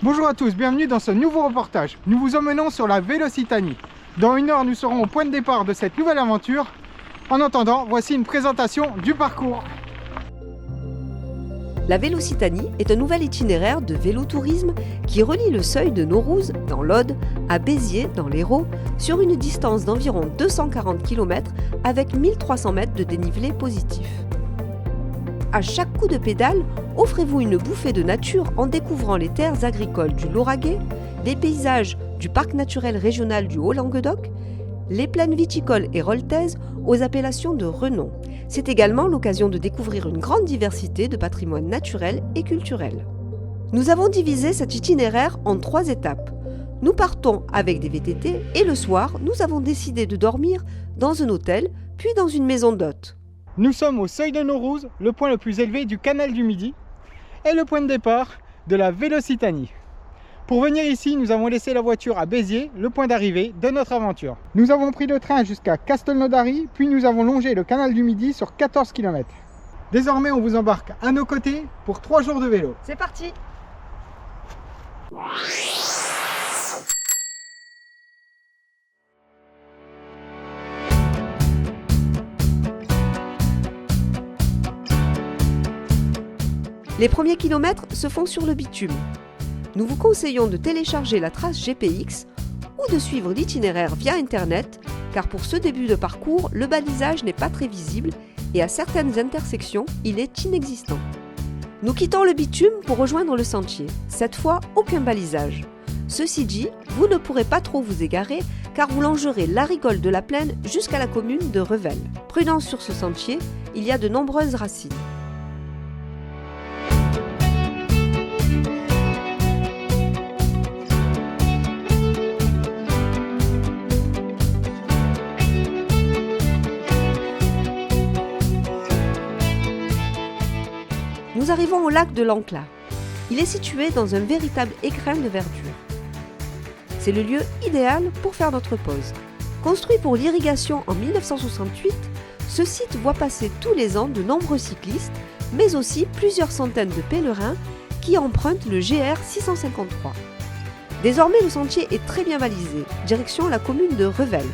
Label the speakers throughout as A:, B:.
A: Bonjour à tous, bienvenue dans ce nouveau reportage. Nous vous emmenons sur la Vélocitanie. Dans 1 heure, nous serons au point de départ de cette nouvelle aventure. En attendant, voici une présentation du parcours.
B: La Vélocitanie est un nouvel itinéraire de vélotourisme qui relie le seuil de Naurouz, dans l'Aude, à Béziers, dans l'Hérault, sur une distance d'environ 240 km avec 1300 mètres de dénivelé positif. À chaque coup de pédale, offrez-vous une bouffée de nature en découvrant les terres agricoles du Lauragais, les paysages du parc naturel régional du Haut-Languedoc, les plaines viticoles et roltaises aux appellations de renom. C'est également l'occasion de découvrir une grande diversité de patrimoine naturel et culturel. Nous avons divisé cet itinéraire en 3 étapes. Nous partons avec des VTT et le soir, nous avons décidé de dormir dans un hôtel, puis dans une maison d'hôtes.
A: Nous sommes au seuil de Naurouz, le point le plus élevé du canal du Midi, et le point de départ de la Vélocitanie. Pour venir ici, nous avons laissé la voiture à Béziers, le point d'arrivée de notre aventure. Nous avons pris le train jusqu'à Castelnaudary, puis nous avons longé le canal du Midi sur 14 km. Désormais, on vous embarque à nos côtés pour 3 jours de vélo.
B: C'est parti! Les premiers kilomètres se font sur le bitume. Nous vous conseillons de télécharger la trace GPX ou de suivre l'itinéraire via Internet, car pour ce début de parcours, le balisage n'est pas très visible et à certaines intersections, il est inexistant. Nous quittons le bitume pour rejoindre le sentier. Cette fois, aucun balisage. Ceci dit, vous ne pourrez pas trop vous égarer, car vous longerez la rigole de la plaine jusqu'à la commune de Revel. Prudence sur ce sentier, il y a de nombreuses racines. Nous arrivons au lac de l'Ancla. Il est situé dans un véritable écrin de verdure. C'est le lieu idéal pour faire notre pause. Construit pour l'irrigation en 1968, ce site voit passer tous les ans de nombreux cyclistes, mais aussi plusieurs centaines de pèlerins qui empruntent le GR 653. Désormais, le sentier est très bien balisé, direction la commune de Revel.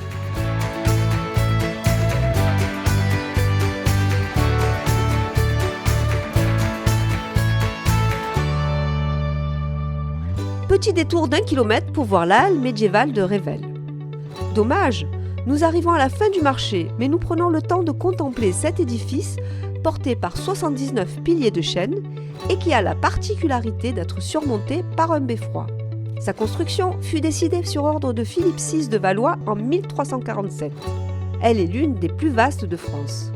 B: Petit détour d'1 kilomètre pour voir la halle médiévale de Revel. Dommage, nous arrivons à la fin du marché, mais nous prenons le temps de contempler cet édifice porté par 79 piliers de chêne et qui a la particularité d'être surmonté par un beffroi. Sa construction fut décidée sur ordre de Philippe VI de Valois en 1347. Elle est l'une des plus vastes de France.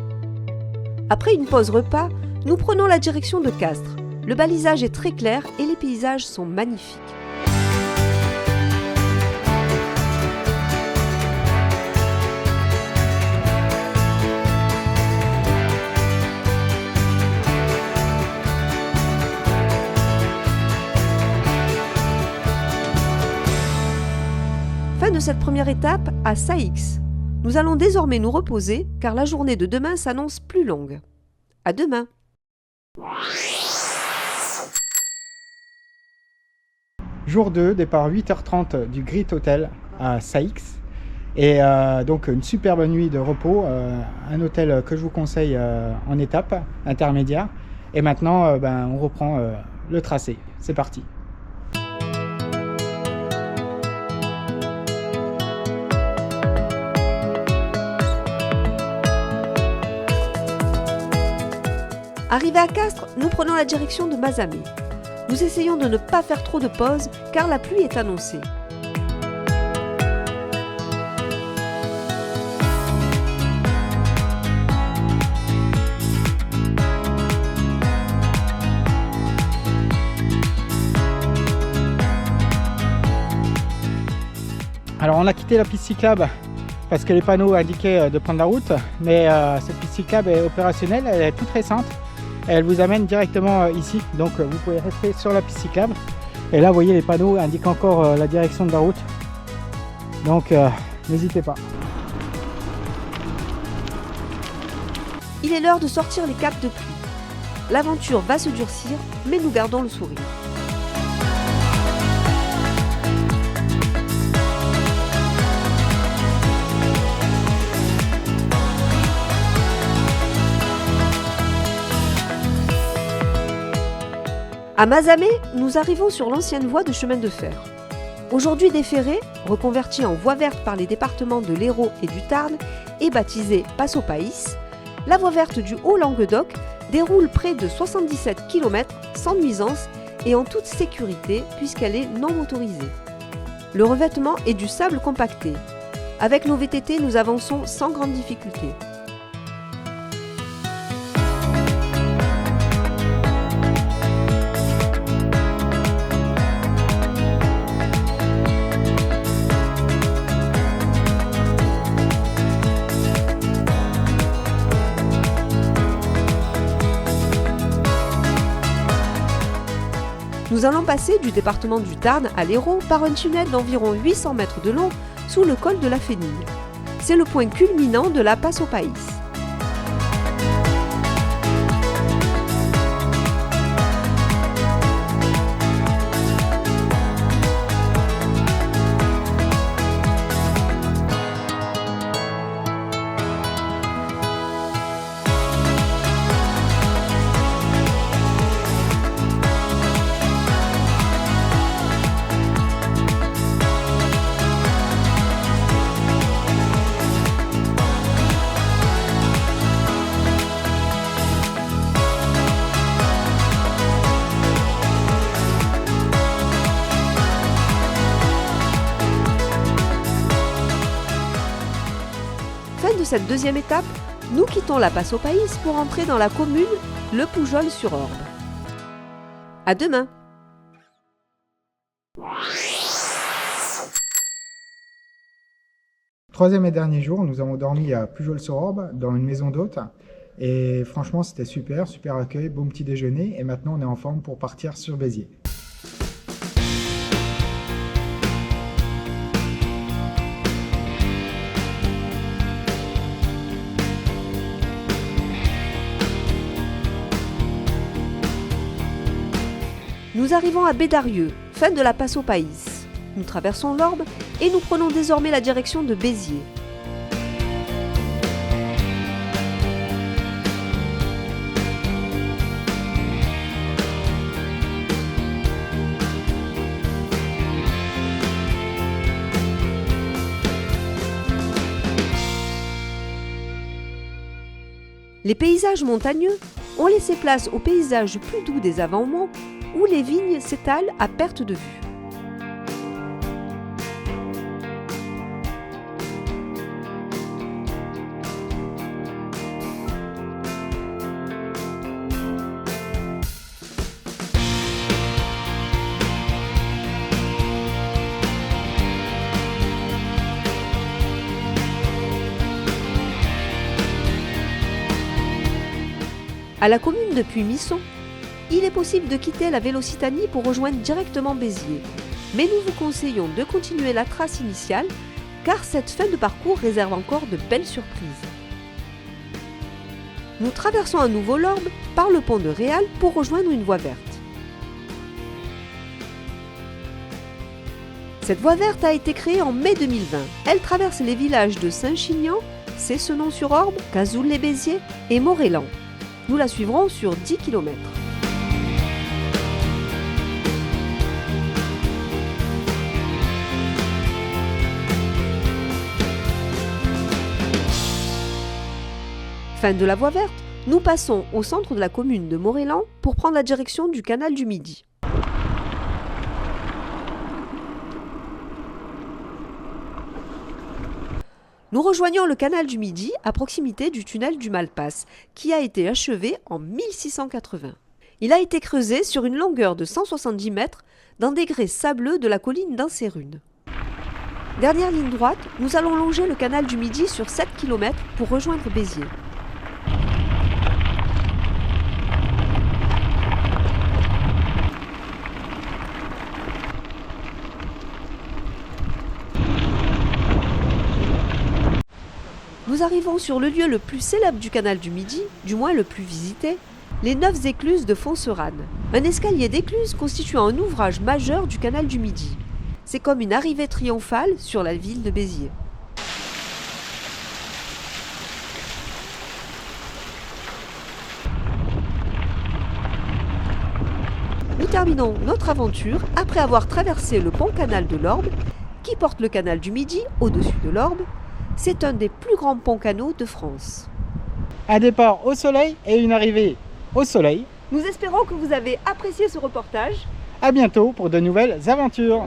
B: Après une pause repas, nous prenons la direction de Castres. Le balisage est très clair et les paysages sont magnifiques. Fin de cette première étape à Saïx. Nous allons désormais nous reposer car la journée de demain s'annonce plus longue. À demain!
A: Jour 2, départ 8h30 du Grit Hotel à Saïx. Et donc une superbe nuit de repos, un hôtel que je vous conseille en étape intermédiaire. Et maintenant, on reprend le tracé. C'est parti.
B: Arrivé à Castres, nous prenons la direction de Mazamet. Nous essayons de ne pas faire trop de pauses car la pluie est annoncée.
A: Alors on a quitté la piste cyclable parce que les panneaux indiquaient de prendre la route, mais cette piste cyclable est opérationnelle, elle est toute récente. Elle vous amène directement ici, donc vous pouvez rester sur la piste cyclable. Et là, vous voyez, les panneaux indiquent encore la direction de la route. Donc, n'hésitez pas.
B: Il est l'heure de sortir les capes de pluie. L'aventure va se durcir, mais nous gardons le sourire. À Mazamet, nous arrivons sur l'ancienne voie de chemin de fer. Aujourd'hui déferrée, reconvertie en voie verte par les départements de l'Hérault et du Tarn et baptisée Passo País, la voie verte du Haut-Languedoc déroule près de 77 km sans nuisance et en toute sécurité puisqu'elle est non motorisée. Le revêtement est du sable compacté. Avec nos VTT, nous avançons sans grande difficulté. Nous allons passer du département du Tarn à l'Hérault par un tunnel d'environ 800 mètres de long sous le col de la Fénille. C'est le point culminant de la Passo País. Fin de cette deuxième étape, nous quittons la Passo País pour entrer dans la commune Le Pujol-sur-Orbe. À demain!
A: Troisième et dernier jour, nous avons dormi à Pujol-sur-Orbe dans une maison d'hôtes. Et franchement, c'était super, super accueil, bon petit déjeuner. Et maintenant, on est en forme pour partir sur Béziers.
B: Nous arrivons à Bédarieux, fin de la Passo País. Nous traversons l'Orbe et nous prenons désormais la direction de Béziers. Les paysages montagneux ont laissé place aux paysages plus doux des avant-monts où les vignes s'étalent à perte de vue. À la commune de Puy-Misson, il est possible de quitter la Vélocitanie pour rejoindre directement Béziers. Mais nous vous conseillons de continuer la trace initiale car cette fin de parcours réserve encore de belles surprises. Nous traversons à nouveau l'Orbe par le pont de Réal pour rejoindre une voie verte. Cette voie verte a été créée en mai 2020. Elle traverse les villages de Saint-Chinian, Cessenon-sur-Orbe, Cazoul-les-Béziers et Morélan. Nous la suivrons sur 10 km. Fin de la voie verte, nous passons au centre de la commune de Morélan pour prendre la direction du canal du Midi. Nous rejoignons le canal du Midi à proximité du tunnel du Malpasse, qui a été achevé en 1680. Il a été creusé sur une longueur de 170 mètres dans des grès sableux de la colline d'Ansérune. Dernière ligne droite, nous allons longer le canal du Midi sur 7 km pour rejoindre Béziers. Nous arrivons sur le lieu le plus célèbre du canal du Midi, du moins le plus visité, les 9 écluses de Fonserane. Un escalier d'écluses constituant un ouvrage majeur du canal du Midi. C'est comme une arrivée triomphale sur la ville de Béziers. Nous terminons notre aventure après avoir traversé le pont-canal de l'Orbe, qui porte le canal du Midi au-dessus de l'Orbe. C'est un des plus grands ponts-canaux de France.
A: Un départ au soleil et une arrivée au soleil.
B: Nous espérons que vous avez apprécié ce reportage.
A: À bientôt pour de nouvelles aventures.